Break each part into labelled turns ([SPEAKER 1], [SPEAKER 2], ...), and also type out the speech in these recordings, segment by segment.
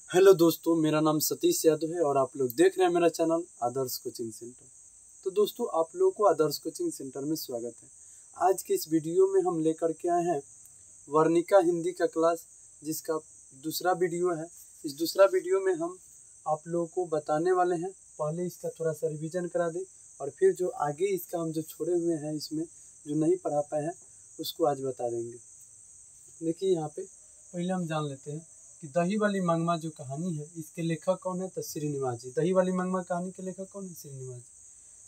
[SPEAKER 1] Hello दोस्तों, मेरा नाम सतीश यादव है और आप लोग देख रहे हैं मेरा चैनल आदर्श कोचिंग सेंटर। तो दोस्तों, आप लोगों को आदर्श कोचिंग सेंटर में स्वागत है। आज के इस वीडियो में हम लेकर के आए हैं वर्णिका हिंदी का क्लास, जिसका दूसरा वीडियो है। इस दूसरा वीडियो में हम आप लोगों को बताने वाले हैं, पहले इसका थोड़ा सा रिविजन करा दें और फिर जो आगे इसका हम जो छोड़े हुए हैं, इसमें जो नहीं पढ़ा पाए हैं उसको आज बता देंगे। देखिए, यहाँ पे पहले हम जान लेते हैं कि दही वाली मंगमा जो कहानी है, इसके लेखक कौन है? तो श्रीनिवास जी। दही वाली मंगमा कहानी के लेखक कौन है? श्रीनिवास जी।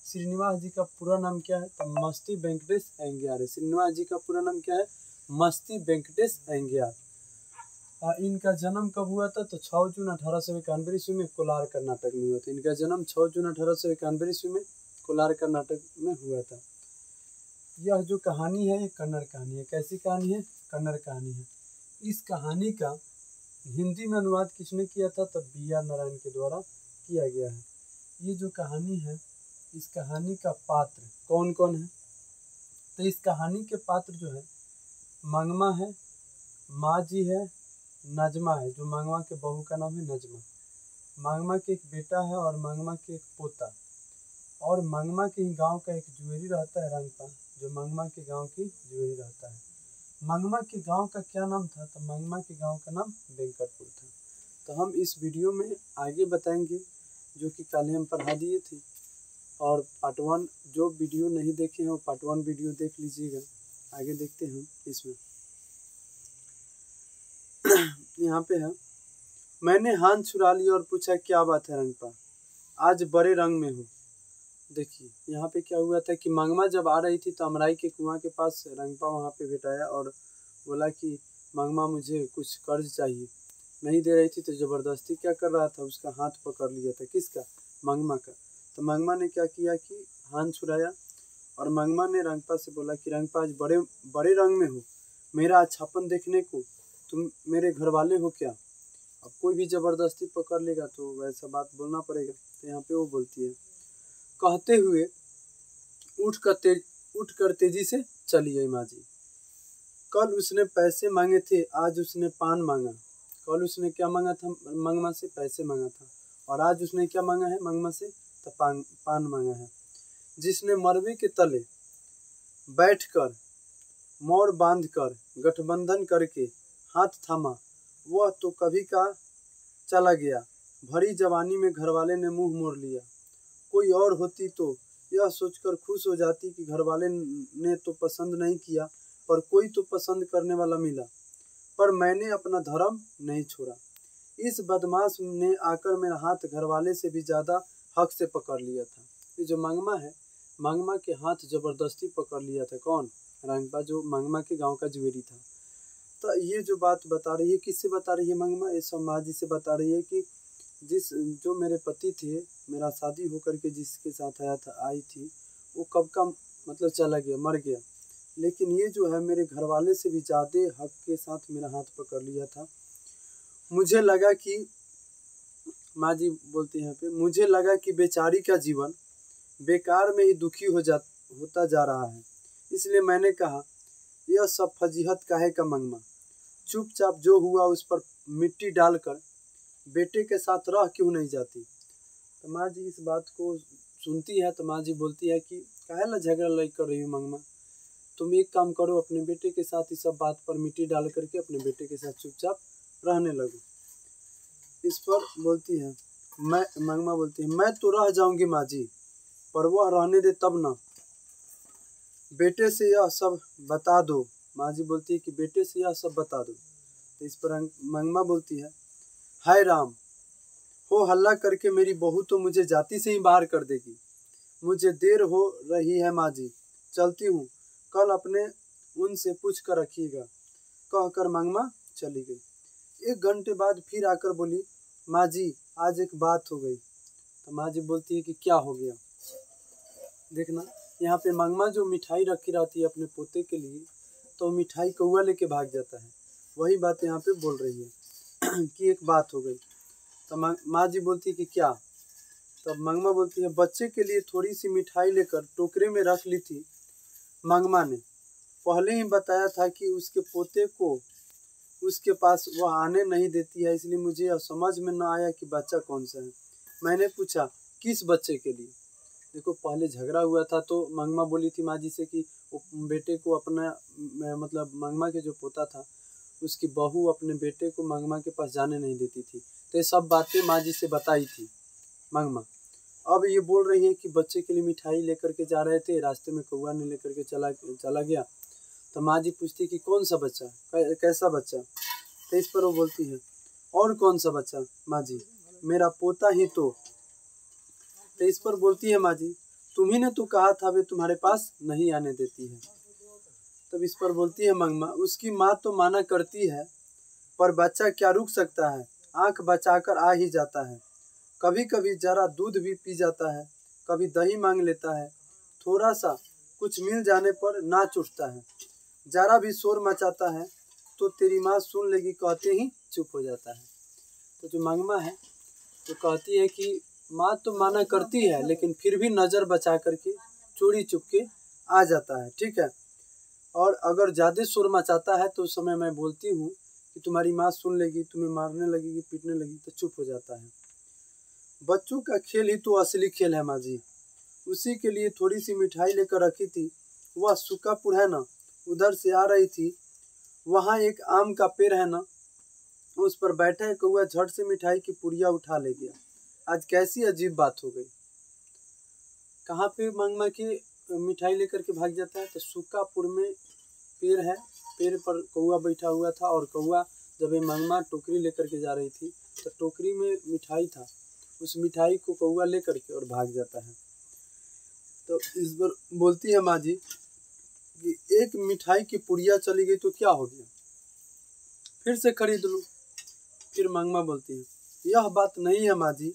[SPEAKER 1] श्रीनिवास जी का पूरा नाम क्या है? तो मस्ती वेंकटेश अयंगार है। श्रीनिवास जी का पूरा नाम क्या है? मस्ती वेंकटेश अयंगार। इनका जन्म कब हुआ था? तो 6 जून 1891 ईस्वी में कोलार कर्नाटक में हुआ था। इनका जन्म 6 जून 1891 ईस्वी में कोलार कर्नाटक में हुआ था। यह जो कहानी है, ये कन्नड़ कहानी है। कैसी कहानी है? कन्नड़ कहानी है। इस कहानी का हिंदी में अनुवाद किसने किया था? तो B.R. नारायण के द्वारा किया गया है। ये जो कहानी है, इस कहानी का पात्र कौन कौन है? तो इस कहानी के पात्र जो है, मंगमा है, माँ जी है, नजमा है। जो मंगमा के बहू का नाम है नजमा। मंगमा के एक बेटा है और मंगमा के एक पोता, और मंगमा के ही गांव का एक जुएरी रहता है, रंगपा, जो मंगमा के गांव की जुएरी रहता है। मंगमा के गांव का क्या नाम था? तो मंगमा के गांव का नाम वेंकटपुर था। तो हम इस वीडियो में आगे बताएंगे, जो कि कल हम पढ़ा दिए थे। और पार्ट 1 जो वीडियो नहीं देखे हैं वो पार्ट 1 वीडियो देख लीजिएगा। आगे देखते हैं इसमें। यहाँ पे है, मैंने हाथ छुड़ा ली और पूछा, क्या बात है रंगपा, आज बड़े रंग में हो। देखिए, यहाँ पे क्या हुआ था कि मंगमा जब आ रही थी तो अमराई के कुआं के पास रंगपा वहाँ पे भेटाया और बोला कि मंगमा, मुझे कुछ कर्ज चाहिए। नहीं दे रही थी तो ज़बरदस्ती क्या कर रहा था, उसका हाथ पकड़ लिया था। किसका? मंगमा का। तो मंगमा ने क्या किया कि हाथ छुड़ाया और मंगमा ने रंगपा से बोला कि रंगपा, आज बड़े बड़े रंग में हो, मेरा अच्छापन देखने को तुम मेरे घर वाले हो क्या? अब कोई भी ज़बरदस्ती पकड़ लेगा तो वैसा बात बोलना पड़ेगा। तो यहाँ पे वो बोलती है, कहते हुए उठकर तेजी से चली गई माँ जी। कल उसने पैसे मांगे थे, आज उसने पान मांगा। कल उसने क्या मांगा था? मंगमा से पैसे मांगा था। और आज उसने क्या मांगा है मंगमा से? तो पान मांगा है। जिसने मरवे के तले बैठकर मोर बांधकर गठबंधन करके हाथ थामा, वह तो कभी का चला गया। भरी जवानी में घरवाले ने मुंह मोड़ लिया। कोई और होती तो यह सोचकर खुश हो जाती कि घरवाले ने तो पसंद नहीं किया, पर कोई तो पसंद करने वाला मिला। पर मैंने अपना धर्म नहीं छोड़ा। इस बदमाश ने आकर मेरा हाथ घरवाले से भी ज़्यादा हक से पकड़ लिया था। ये जो मंगमा है, मंगमा के हाथ जबरदस्ती पकड़ लिया था। कौन? रंगपा, जो मंगमा के गांव का जुएरी था। तो ये जो बात बता रही है, किससे बता रही है मंगमा? ये सब माँ जी से बता रही है कि जो मेरे पति थे, मेरा शादी होकर के जिसके साथ आई थी, वो कब का मतलब चला गया, मर गया। लेकिन ये जो है, मेरे घर वाले से भी ज़्यादा हक के साथ मेरा हाथ पकड़ लिया था। मुझे लगा कि, माँ जी बोलती हैं यहाँ पे, मुझे लगा कि बेचारी का जीवन बेकार में ही दुखी होता जा रहा है। इसलिए मैंने कहा, यह सब फजीहत काहे का मंगमा, चुपचाप जो हुआ उस पर मिट्टी डालकर बेटे के साथ रह क्यों नहीं जाती? तो माँ जी इस बात को सुनती है तो माँ जी बोलती है कि काहे ला झगड़ा लड़ कर रही हो मंगमा, तुम एक काम करो, अपने बेटे के साथ इस सब बात पर मिट्टी डाल करके अपने बेटे के साथ चुपचाप रहने लगो। इस पर बोलती है, मंगमा बोलती है, मैं तो रह जाऊंगी माँ जी, पर वह रहने दे तब ना, बेटे से यह सब बता दो। माँ जी बोलती है कि बेटे से यह सब बता दो। तो इस पर मंगमा बोलती है, हाय राम, हो हल्ला करके मेरी बहू तो मुझे जाति से ही बाहर कर देगी। मुझे देर हो रही है माँ जी, चलती हूँ, कल अपने उनसे पूछ कर रखिएगा। कहकर मंगमा चली गई। 1 घंटे बाद फिर आकर बोली, माँ जी आज एक बात हो गई। तो माँ जी बोलती है कि क्या हो गया? देखना, यहाँ पे मंगमा जो मिठाई रखी रहती है अपने पोते के लिए, तो मिठाई कौआ लेके भाग जाता है। वही बात यहाँ पे बोल रही है कि एक बात हो गई। तो माँ जी बोलती है कि क्या? तब मंगमा बोलती है, बच्चे के लिए थोड़ी सी मिठाई लेकर टोकरे में रख ली थी। मंगमा ने पहले ही बताया था कि उसके पोते को उसके पास वह आने नहीं देती है, इसलिए मुझे यह समझ में न आया कि बच्चा कौन सा है। मैंने पूछा किस बच्चे के लिए। देखो पहले झगड़ा हुआ था तो मंगमा बोली थी माँ जी से कि वो बेटे को अपना मतलब मंगमा के जो पोता था उसकी बहू अपने बेटे को मंगमा के पास जाने नहीं देती थी। तो ये सब बातें माँ जी से बताई थी मंगमा। अब ये बोल रही है कि बच्चे के लिए मिठाई लेकर के जा रहे थे, रास्ते में कौआ ने लेकर के चला गया। तो माँ जी पूछती कि कौन सा बच्चा, कैसा बच्चा। तो इस पर वो बोलती है और कौन सा बच्चा माँ जी, मेरा पोता ही तो इस पर बोलती है माँ जी तुम्ही ने तो कहा था वे तुम्हारे पास नहीं आने देती है। तब इस पर बोलती है मंगमा उसकी माँ तो माना करती है पर बच्चा क्या रुक सकता है, आंख बचाकर आ ही जाता है। कभी कभी जरा दूध भी पी जाता है, कभी दही मांग लेता है, थोड़ा सा कुछ मिल जाने पर नाच उठता है, जरा भी शोर मचाता है तो तेरी माँ सुन लेगी कहते ही चुप हो जाता है। तो जो मंगमा है तो कहती है कि माँ तो माना करती है लेकिन फिर भी नज़र बचा करके चोरी चुप के आ जाता है, ठीक है। और अगर ज़्यादा शोर मचाता है तो उस समय मैं बोलती हूँ कि तुम्हारी माँ सुन लेगी, तुम्हें मारने लगेगी, पीटने लगेगी, तो चुप हो जाता है। बच्चों का खेल ही तो असली खेल है माँ जी। उसी के लिए थोड़ी सी मिठाई लेकर रखी थी। वह सुकापुर है ना, उधर से आ रही थी, वहाँ एक आम का पेड़ है ना, उस पर बैठा है कौआ झट से मिठाई की पुड़िया उठा ले गया। आज कैसी अजीब बात हो गई। कहाँ पे मंगमा की मिठाई लेकर के भाग जाता है, तो सुकापुर में पेड़ है, पेड़ पर कौआ बैठा हुआ था और कौआ जब ये मंगमा टोकरी लेकर के जा रही थी तो टोकरी में मिठाई था, उस मिठाई को कौआ लेकर के और भाग जाता है। तो इस बार बोलती है माँ जी कि एक मिठाई की पुड़िया चली गई तो क्या हो गया, फिर से खरीद लो। फिर मंगमा बोलती है यह बात नहीं है माँ जी,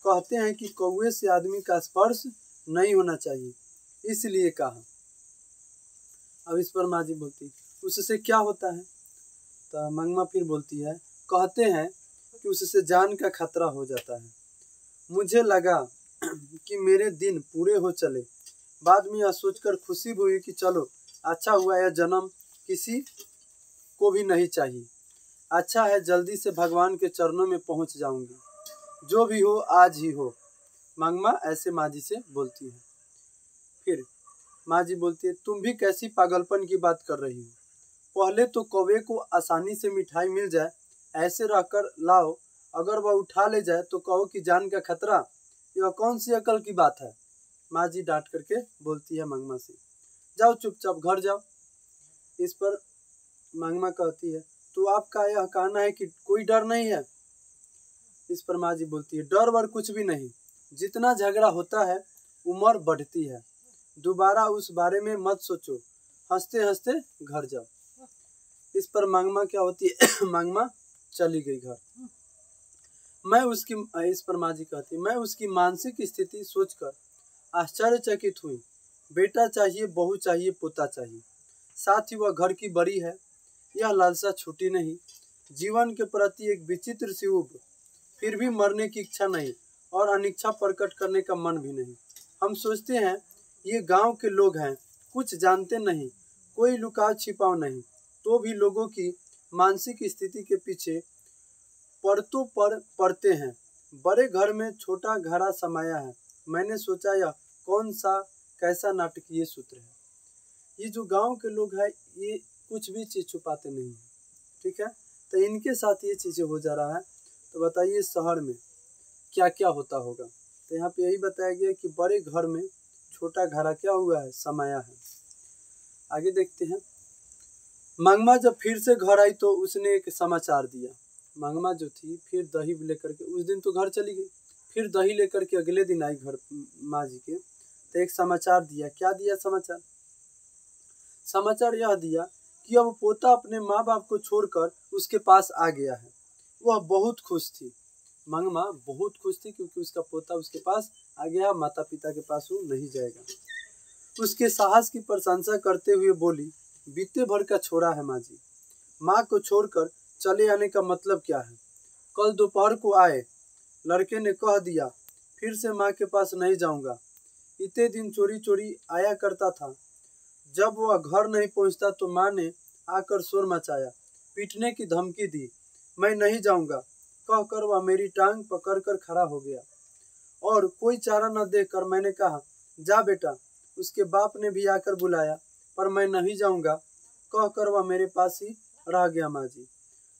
[SPEAKER 1] कहते हैं कि कौवे से आदमी का स्पर्श नहीं होना चाहिए, इसलिए कहा। अब इस पर माँ जी बोलती है उससे क्या होता है। तो मंगमा फिर बोलती है कहते हैं कि उससे जान का खतरा हो जाता है। मुझे लगा कि मेरे दिन पूरे हो चले, बाद में यह सोचकर खुशी भी हुई कि चलो अच्छा हुआ, यह जन्म किसी को भी नहीं चाहिए, अच्छा है जल्दी से भगवान के चरणों में पहुंच जाऊंगी, जो भी हो आज ही हो। मंगमा ऐसे माँ जी से बोलती है। फिर माँ जी बोलती है तुम भी कैसी पागलपन की बात कर रही हो, पहले तो कौवे को आसानी से मिठाई मिल जाए, ऐसे रहकर लाओ, अगर वह उठा ले जाए तो कहो कि जान का खतरा, यह कौन सी अकल की बात है। माँ जी डांट करके बोलती है मंगमा से जाओ चुपचाप घर जाओ। इस पर मंगमा कहती है तो आपका यह कहना है कि कोई डर नहीं है। इस पर माँ जी बोलती है डर वर कुछ भी नहीं, जितना झगड़ा होता है उम्र बढ़ती है, दोबारा उस बारे में मत सोचो, हंसते हंसते घर जाओ। इस पर मंगमा क्या होती है मंगमा चली गई घर। इस पर माँ जी कहती है मैं उसकी मानसिक स्थिति सोचकर आश्चर्यचकित हुई। बेटा चाहिए, बहू चाहिए, पोता चाहिए, साथ ही वह घर की बड़ी है, यह लालसा छूटी नहीं। जीवन के प्रति एक विचित्र सी ऊब, फिर भी मरने की इच्छा नहीं और अनिच्छा प्रकट करने का मन भी नहीं। हम सोचते हैं ये गांव के लोग हैं, कुछ जानते नहीं, कोई लुकाव छिपाव नहीं, तो भी लोगों की मानसिक स्थिति के पीछे परतों पर पड़ते हैं। बड़े घर में छोटा घड़ा समाया है। मैंने सोचा यह कौन सा कैसा नाटकीय सूत्र है। ये जो गांव के लोग हैं ये कुछ भी चीज़ छुपाते नहीं हैं, ठीक है। तो इनके साथ ये चीज़ें हो जा रहा है, तो बताइए शहर में क्या क्या होता होगा। तो यहाँ पे यही बताया गया कि बड़े घर में छोटा घड़ा क्या हुआ है, समाया है। आगे देखते हैं। मंगमा जब फिर से घर आई तो उसने एक समाचार दिया। मंगमा जो थी फिर दही लेकर के, उस दिन तो घर चली गई, फिर दही लेकर के अगले दिन आई घर माँ जी के, तो एक समाचार दिया। क्या दिया समाचार? समाचार यह दिया कि अब पोता अपने माँ बाप को छोड़कर उसके पास आ गया है। वह बहुत खुश थी, मंगमा बहुत खुश थी क्योंकि उसका पोता उसके पास आ गया, माता पिता के पास वो नहीं जाएगा। उसके साहस की प्रशंसा करते हुए बोली बीते भर का छोड़ा है माँ जी, माँ को छोड़कर चले आने का मतलब क्या है। कल दोपहर को आए, लड़के ने कह दिया फिर से माँ के पास नहीं जाऊंगा। इतने दिन चोरी चोरी आया करता था, जब वह घर नहीं पहुंचता तो माँ ने आकर शोर मचाया, पीटने की धमकी दी। मैं नहीं जाऊंगा कहकर वह मेरी टांग पकड़कर खड़ा हो गया और कोई चारा न देखकर मैंने कहा, जा बेटा। उसके बाप ने भी आकर बुलाया पर मैं नहीं जाऊंगा कहकर वह मेरे पास ही रह गया। माँ जी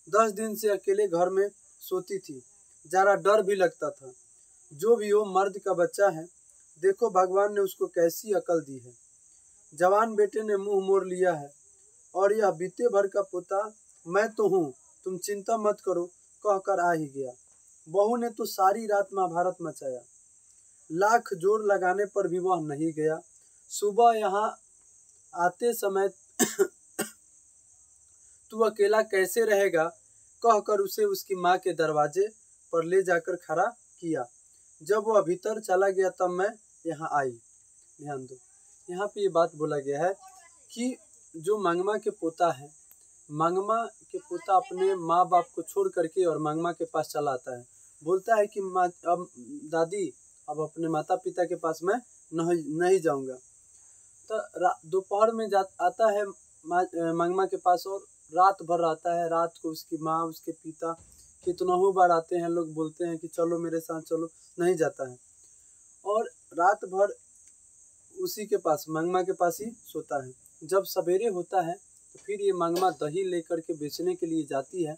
[SPEAKER 1] 10 दिन से अकेले घर में सोती थी, जरा डर भी लगता था। जो भी हो, मर्द का बच्चा है, देखो भगवान ने उसको कैसी अकल दी है। जवान बेटे ने मुंह मोड़ लिया है और यह बीते भर का पोता मैं तो हूँ, तुम चिंता मत करो कहकर आ ही गया। बहू ने तो सारी रात महाभारत मचाया, लाख जोर लगाने पर भी वह नहीं गया। सुबह यहाँ आते समय तू अकेला कैसे रहेगा कहकर उसे उसकी माँ के दरवाजे पर ले जाकर खड़ा किया। जब वह भीतर चला गया तब मैं यहाँ आई। ध्यान दो, यहाँ पे ये बात बोला गया है कि जो मंगमा के पोता है, मंगमा के पोता अपने माँ बाप को छोड़ करके और मंगमा के पास चला आता है। बोलता है कि माँ अब दादी अब अपने माता पिता के पास मैं नहीं जाऊंगा। तो दोपहर में आता है मंगमा के पास और रात भर रहता है। रात को उसकी माँ उसके पिता कितनों बार आते हैं, लोग बोलते हैं कि चलो मेरे साथ चलो, नहीं जाता है और रात भर उसी के पास मंगमा के पास ही सोता है। जब सवेरे होता है तो फिर ये मंगमा दही लेकर के बेचने के लिए जाती है।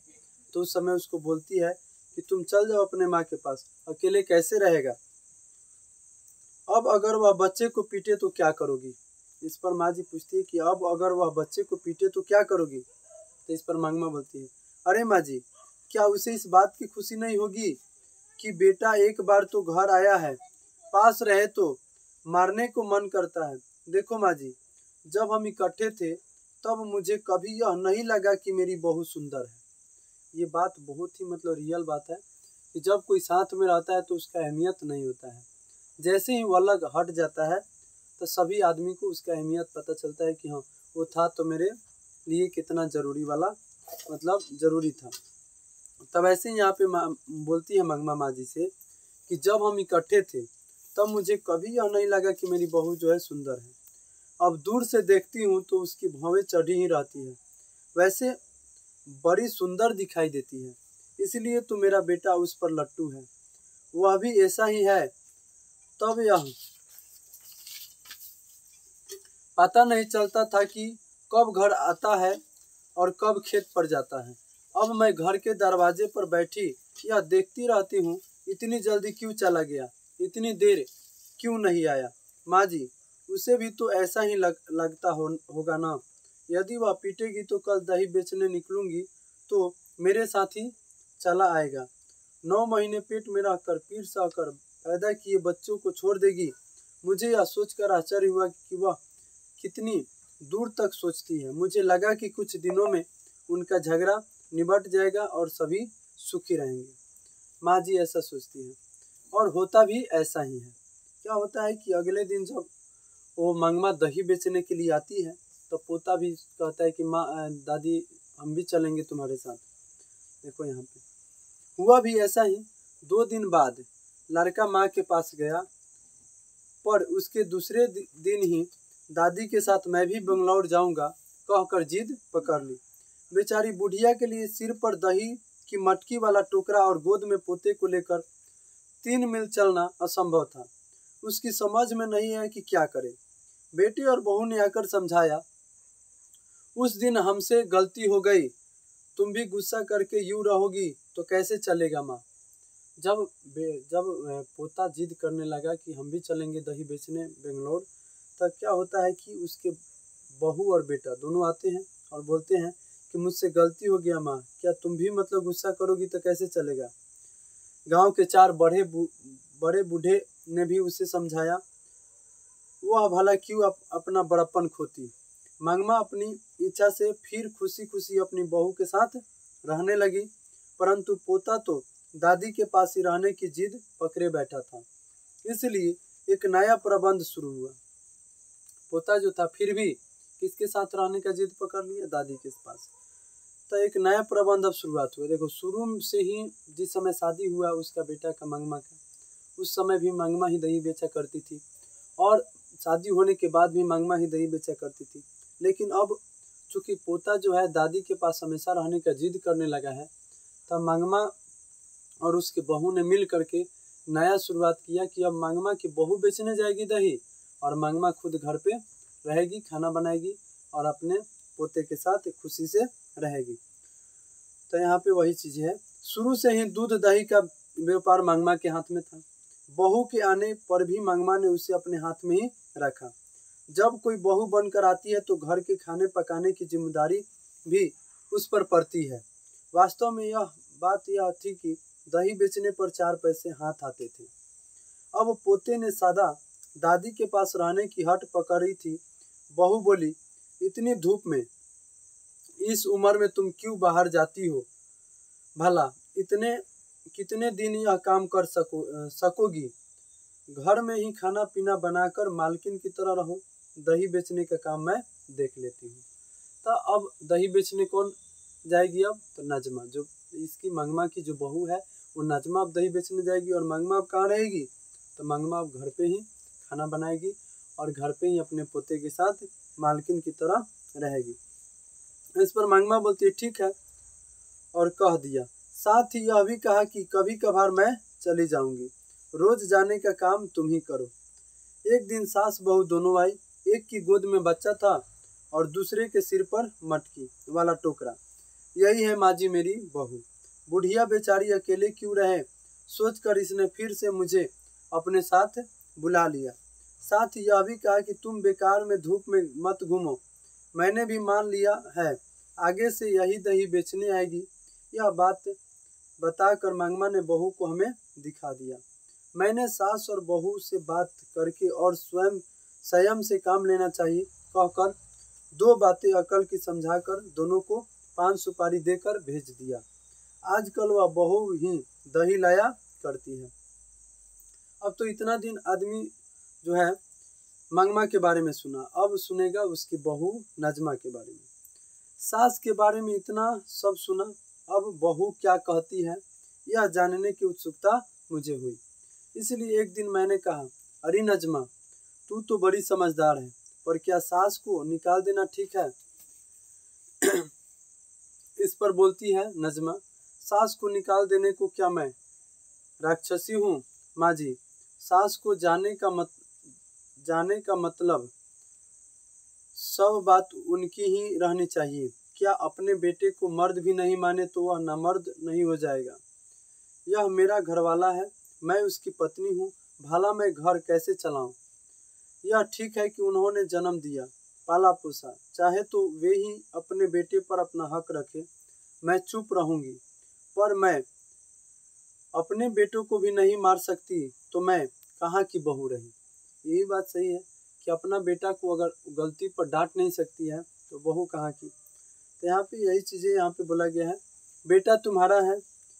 [SPEAKER 1] तो उस समय उसको बोलती है कि तुम चल जाओ अपने माँ के पास, अकेले कैसे रहेगा। अब अगर वह बच्चे को पीटे तो क्या करोगी। इस पर माँ जी पूछती है कि अब अगर वह बच्चे को पीटे तो क्या करोगी। तो इस पर मंगमा बोलती है, अरे माँ जी, क्या उसे इस बात की खुशी नहीं होगी कि बेटा एक बार तो घर आया है, पास रहे तो मारने को मन करता है। देखो माँ जी, जब हम इकट्ठे थे तब मुझे कभी यह नहीं लगा कि मेरी बहू सुंदर है। ये बात बहुत ही रियल बात है कि जब कोई साथ में रहता है तो उसका अहमियत नहीं होता है। जैसे ही वो अलग हट जाता है तो सभी आदमी को उसका अहमियत पता चलता है कि हाँ वो था तो मेरे लिए कितना जरूरी वाला जरूरी था। तब ऐसे ही यहाँ पे बोलती है मंगमा माँ जी से कि जब हम इकट्ठे थे तब मुझे कभी यह नहीं लगा कि मेरी बहू जो है सुंदर है। अब दूर से देखती हूँ तो उसकी भौवें चढ़ी ही रहती है, वैसे बड़ी सुंदर दिखाई देती है। इसलिए तो मेरा बेटा उस पर लट्टू है, वह भी ऐसा ही है। तब यह पता नहीं चलता था कि कब घर आता है और कब खेत पर जाता है। अब मैं घर के दरवाजे पर बैठी यह देखती रहती हूँ, इतनी जल्दी क्यों चला गया, इतनी देर क्यों नहीं आया। माँ जी, उसे भी तो ऐसा ही लगता होगा ना। यदि वह पीटेगी तो कल दही बेचने निकलूंगी तो मेरे साथ ही चला आएगा। 9 महीने पेट में रहकर पीठ सहकर पैदा किए बच्चों को छोड़ देगी। मुझे यह सोचकर आश्चर्य हुआ कि वह कितनी दूर तक सोचती है। मुझे लगा कि कुछ दिनों में उनका झगड़ा निबट जाएगा और सभी सुखी रहेंगे। माँ जी ऐसा सोचती है और होता भी ऐसा ही है। क्या होता है कि अगले दिन जब वो मंगमा दही बेचने के लिए आती है तो पोता भी कहता है कि माँ दादी हम भी चलेंगे तुम्हारे साथ। देखो यहाँ पे हुआ भी ऐसा ही। 2 दिन बाद लड़का माँ के पास गया, पर उसके दूसरे दिन ही दादी के साथ मैं भी बंगलौर जाऊंगा कहकर जिद पकड़ ली। बेचारी बुढ़िया के लिए सिर पर दही की मटकी वाला टोकरा और गोद में पोते को लेकर 3 मील चलना असंभव था। उसकी समझ में नहीं है कि क्या करे। बेटी और बहू ने आकर समझाया, उस दिन हमसे गलती हो गई, तुम भी गुस्सा करके यूं रहोगी तो कैसे चलेगा माँ। जब पोता जिद करने लगा कि हम भी चलेंगे दही बेचने बेंगलोर, तब क्या होता है कि उसके बहू और बेटा दोनों आते हैं और बोलते हैं कि मुझसे गलती हो गया माँ, क्या तुम भी गुस्सा करोगी तो कैसे चलेगा। गांव के 4 बड़े बूढ़े ने भी उसे समझाया, वह भला क्यों अपना बड़प्पन खोती। मंगमा अपनी इच्छा से फिर खुशी खुशी अपनी बहू के साथ रहने लगी, परंतु पोता तो दादी के पास ही रहने की जिद पकड़े बैठा था। इसलिए एक नया प्रबंध शुरू हुआ। पोता जो था फिर भी किसके साथ रहने का जिद पकड़ लिया, दादी के पास। तो एक नया प्रबंध अब शुरुआत हुआ। देखो शुरू से ही जिस समय शादी हुआ उसका बेटा का मंगमा का, उस समय भी मंगमा ही दही बेचा करती थी और शादी होने के बाद भी मंगमा ही दही बेचा करती थी। लेकिन अब चूँकि पोता जो है दादी के पास हमेशा रहने का जिद करने लगा है, तब मंगमा और उसके बहू ने मिल करके नया शुरुआत किया कि अब मंगमा की बहू बेचने जाएगी दही और मंगमा खुद घर पे रहेगी, खाना बनाएगी और अपने पोते के साथ खुशी से रहेगी। तो यहाँ पे वही चीज़ है, शुरू से ही दूध दही का व्यापार मंगमा के हाथ में था। बहू के आने पर भी मंगमा ने उसे अपने हाथ में ही रखा। जब कोई बहू बनकर आती है तो घर के खाने पकाने की जिम्मेदारी भी उस पर पड़ती है। वास्तव में यह बात यह थी कि दही बेचने पर 4 पैसे हाथ आते थे। अब पोते ने सादा दादी के पास रहने की हट पकड़ी थी। बहू बोली, इतनी धूप में इस उम्र में तुम क्यों बाहर जाती हो? भला कितने दिन यह काम कर सकोगी? घर में ही खाना पीना बनाकर मालकिन की तरह रहो। दही बेचने का काम मैं देख लेती हूँ। तो अब दही बेचने कौन जाएगी? अब तो नजमा, जो इसकी मंगमा की जो बहू है वो नजमा अब दही बेचने जाएगी। और मंगमा अब कहाँ रहेगी? तो मंगमा अब घर पे ही खाना बनाएगी और घर पे ही अपने पोते के साथ मालकिन की तरह रहेगी। इस पर मंगमा बोलती है ठीक है, और कह दिया। साथ ही यह भी कहा कि कभी कभार मैं चली जाऊंगी, रोज जाने का काम तुम ही करो। एक दिन सास बहू दोनों आई। एक की गोद में बच्चा था और दूसरे के सिर पर मटकी वाला टोकरा। यही है माँ जी मेरी बहू। बुढ़िया बेचारी अकेले क्यों रहे, सोचकर इसने फिर से मुझे अपने साथ बुला लिया। साथ ही यह भी कहा कि तुम बेकार में धूप में मत घूमो। मैंने भी मान लिया है, आगे से यही दही बेचने आएगी। यह बात बताकर मंगमा ने बहू को हमें दिखा दिया। मैंने सास और बहू से बात करके और स्वयं से काम लेना चाहिए कहकर 2 बातें अकल की समझाकर दोनों को 5 सुपारी देकर भेज दिया। आजकल वह बहू ही दही लाया करती है। अब तो इतना दिन आदमी जो है मंगमा के बारे में सुना, अब सुनेगा उसकी बहू नजमा के बारे में। सास के बारे में इतना सब सुना, अब बहू क्या कहती है यह जानने की उत्सुकता मुझे हुई। इसलिए एक दिन मैंने कहा, अरे नजमा, तू तो बड़ी समझदार है, पर क्या सास को निकाल देना ठीक है? इस पर बोलती है नजमा, सास को निकाल देने को क्या मैं राक्षसी हूँ? माँ जी, सास को जाने का मतलब सब बात उनकी ही रहनी चाहिए। क्या अपने बेटे को मर्द भी नहीं माने तो वह नामर्द नहीं हो जाएगा? यह मेरा घरवाला है, मैं उसकी पत्नी हूँ, भला मैं घर कैसे चलाऊं? यह ठीक है कि उन्होंने जन्म दिया, पाला पोसा, चाहे तो वे ही अपने बेटे पर अपना हक रखे, मैं चुप रहूंगी। पर मैं अपने बेटों को भी नहीं मार सकती तो मैं कहाँ की बहू रही? यही बात सही है कि अपना बेटा को अगर गलती पर डांट नहीं सकती है तो बहू कहाँ की। तो यहाँ पे यही चीज़ें यहाँ पे बोला गया है। बेटा तुम्हारा है,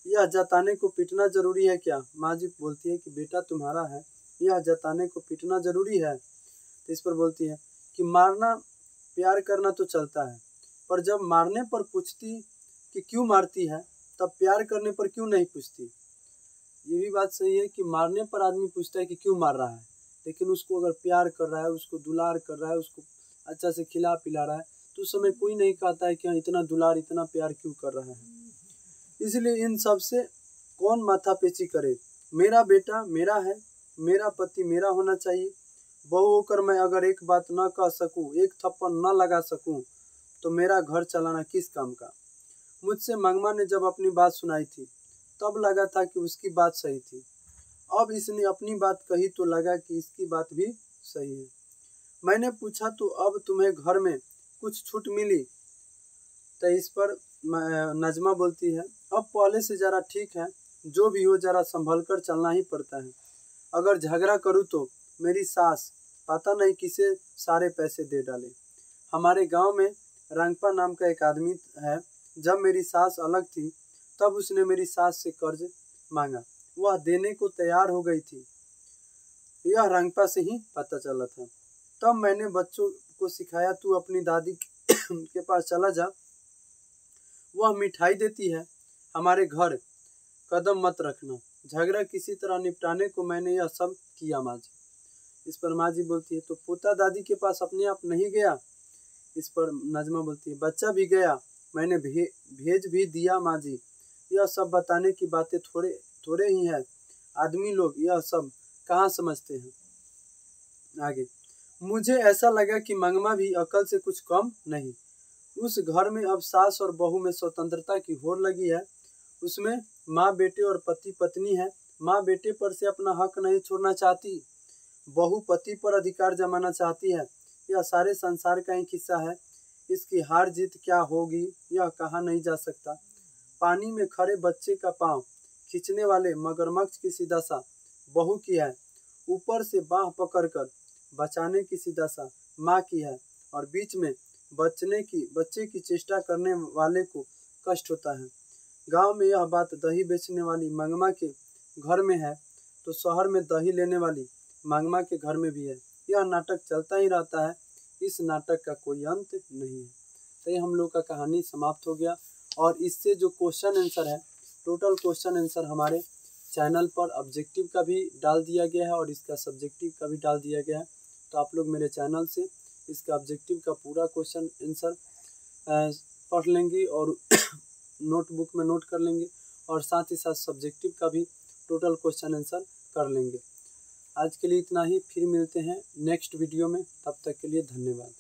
[SPEAKER 1] यह जताने को पीटना जरूरी है क्या? माँ जी बोलती है कि बेटा तुम्हारा है, यह जताने को पीटना जरूरी है। तो इस पर बोलती है कि मारना प्यार करना तो चलता है, पर जब मारने पर पूछती कि क्यों मारती है, तब प्यार करने पर क्यों नहीं पूछती? ये भी बात सही है कि मारने पर आदमी पूछता है कि क्यों मार रहा है, लेकिन उसको अगर प्यार कर रहा है, उसको दुलार कर रहा है, उसको अच्छा से खिला पिला रहा है, तो उस समय कोई नहीं कहता है कि हाँ इतना दुलार इतना प्यार क्यों कर रहा है। इसलिए इन सब से कौन माथापेची करे? मेरा बेटा मेरा है, मेरा पति मेरा होना चाहिए। बहू होकर मैं अगर एक बात न कह सकूं, एक थप्पड़ न लगा सकूं, तो मेरा घर चलाना किस काम का? मुझसे मंगमा ने जब अपनी बात सुनाई थी तब लगा था कि उसकी बात सही थी। अब इसने अपनी बात कही तो लगा कि इसकी बात भी सही है। मैंने पूछा तो अब तुम्हें घर में कुछ छूट मिली? तो इस पर नजमा बोलती है, अब पहले से जरा ठीक है, जो भी हो जरा संभल कर चलना ही पड़ता है। अगर झगड़ा करूँ तो मेरी सास पता नहीं किसे सारे पैसे दे डाले। हमारे गांव में रंगपा नाम का एक आदमी है, जब मेरी सास अलग थी तब उसने मेरी सास से कर्ज मांगा, वह देने को तैयार हो गई थी। यह रंगपा से ही पता चला था। तब मैंने बच्चों को सिखाया, तू अपनी दादी के पास चला जा, वह मिठाई देती है, हमारे घर कदम मत रखना। झगड़ा किसी तरह निपटाने को मैंने यह सब किया माँ जी। इस पर माँ जी बोलती है, तो पोता दादी के पास अपने आप नहीं गया? इस पर नजमा बोलती है, बच्चा भी गया, मैंने भेज भी दिया माँ जी। यह सब बताने की बातें थोड़े ही है, आदमी लोग यह सब कहाँ समझते हैं। आगे, मुझे ऐसा लगा कि मंगमा भी अकल से कुछ कम नहीं। उस घर में अब सास और बहू में स्वतंत्रता की होड़ लगी है। उसमें माँ बेटे और पति पत्नी है। माँ बेटे पर से अपना हक नहीं छोड़ना चाहती, बहू पति पर अधिकार जमाना चाहती है। यह सारे संसार का एक हिस्सा है। इसकी हार जीत क्या होगी यह कहा नहीं जा सकता। पानी में खड़े बच्चे का पांव खींचने वाले मगरमच्छ की सी दशा बहू की है। ऊपर से बाह पकड़कर बचाने की सी दशा माँ की है, और बीच में बच्चे की चेष्टा करने वाले को कष्ट होता है। गांव में यह बात दही बेचने वाली मंगमा के घर में है तो शहर में दही लेने वाली मंगमा के घर में भी है। यह नाटक चलता ही रहता है, इस नाटक का कोई अंत नहीं है। तो ये हम लोग का कहानी समाप्त हो गया। और इससे जो क्वेश्चन आंसर है, टोटल क्वेश्चन आंसर हमारे चैनल पर ऑब्जेक्टिव का भी डाल दिया गया है और इसका सब्जेक्टिव का भी डाल दिया गया है। तो आप लोग मेरे चैनल से इसका ऑब्जेक्टिव का पूरा क्वेश्चन आंसर पढ़ लेंगे और नोटबुक में नोट कर लेंगे, और साथ ही साथ सब्जेक्टिव का भी टोटल क्वेश्चन आंसर कर लेंगे। आज के लिए इतना ही, फिर मिलते हैं नेक्स्ट वीडियो में। तब तक के लिए धन्यवाद।